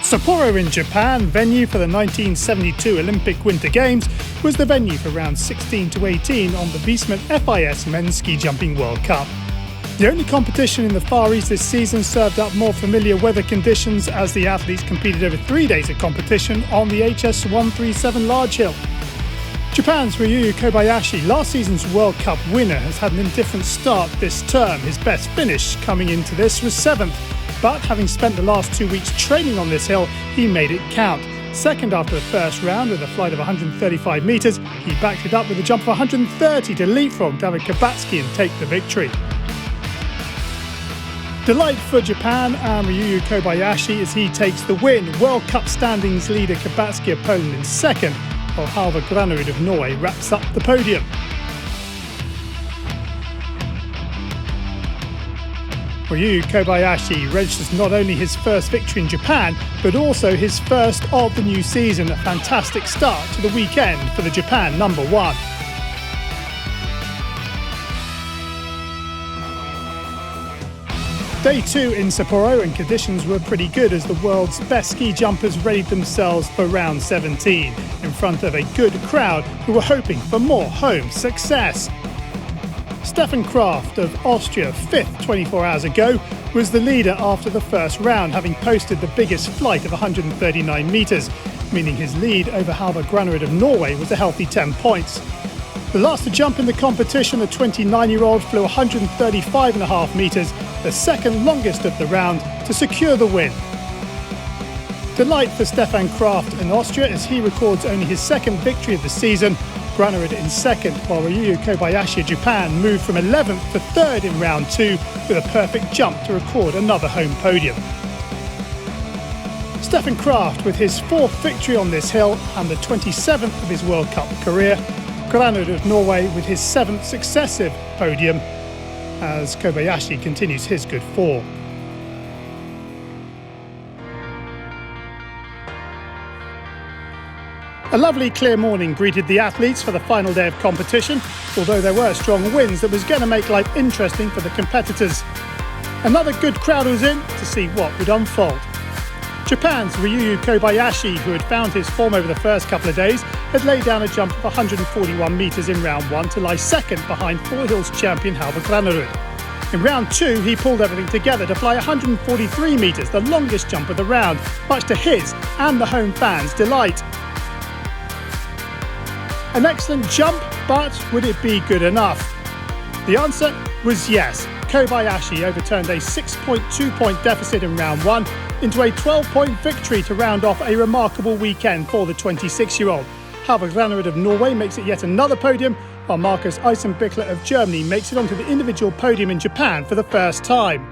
Sapporo in Japan, venue for the 1972 Olympic Winter Games, was the venue for rounds 16 to 18 on the Viessmann FIS Men's Ski Jumping World Cup. The only competition in the Far East this season served up more familiar weather conditions as the athletes competed over 3 days of competition on the HS 137 Large Hill. Japan's Ryuyu Kobayashi, last season's World Cup winner, has had an indifferent start this term. His best finish coming into this was 7th, but having spent the last 2 weeks training on this hill, he made it count. Second after the first round with a flight of 135 metres, he backed it up with a jump of 130 to leapfrog David Kobayashi and take the victory. Delight for Japan and Ryuyu Kobayashi as he takes the win. World Cup standings leader Kobayashi of Poland in second, while Halvor Granerud of Norway wraps up the podium. Ryuyu Kobayashi registers not only his first victory in Japan, but also his first of the new season. A fantastic start to the weekend for the Japan number one. Day 2 in Sapporo, and conditions were pretty good as the world's best ski jumpers readied themselves for round 17 in front of a good crowd who were hoping for more home success. Stefan Kraft of Austria, 5th 24 hours ago, was the leader after the first round, having posted the biggest flight of 139 metres, meaning his lead over Halvor Granerud of Norway was a healthy 10 points. The last to jump in the competition, the 29-year-old flew 135.5 metres, the second longest of the round, to secure the win. Delight for Stefan Kraft in Austria as he records only his second victory of the season. Granerud in second, while Ryuyu Kobayashi of Japan moved from 11th to 3rd in round 2 with a perfect jump to record another home podium. Stefan Kraft with his 4th victory on this hill and the 27th of his World Cup career. Granerud of Norway with his 7th successive podium as Kobayashi continues his good form. A lovely clear morning greeted the athletes for the final day of competition, although there were strong winds that was going to make life interesting for the competitors. Another good crowd was in to see what would unfold. Japan's Ryuyu Kobayashi, who had found his form over the first couple of days, had laid down a jump of 141 metres in round 1 to lie second behind Four Hills champion Halvor Granerud. In round 2, he pulled everything together to fly 143 metres, the longest jump of the round, much to his and the home fans' delight. An excellent jump, but would it be good enough? The answer was yes. Kobayashi overturned a 6.2 point deficit in round 1 into a 12-point victory to round off a remarkable weekend for the 26-year-old. Halvor Granerud of Norway makes it yet another podium, while Markus Eisenbichler of Germany makes it onto the individual podium in Japan for the first time.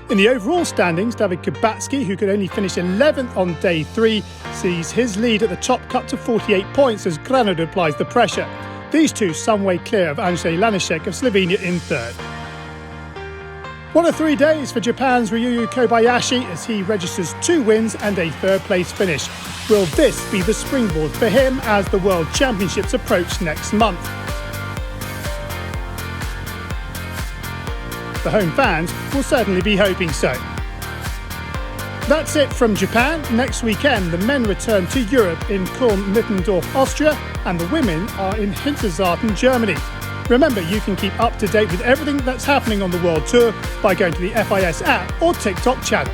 In the overall standings, David Kobayashi, who could only finish 11th on day 3, sees his lead at the top cut to 48 points as Granerud applies the pressure. These two some way clear of Andrzej Laniszek of Slovenia in 3rd. One of 3 days for Japan's Ryuyu Kobayashi as he registers 2 wins and a 3rd place finish. Will this be the springboard for him as the World Championships approach next month? The home fans will certainly be hoping so. That's it from Japan. Next weekend, the men return to Europe in Kulm-Mittendorf, Austria, and the women are in Hinterzarten, Germany. Remember, you can keep up to date with everything that's happening on the World Tour by going to the FIS app or TikTok channel.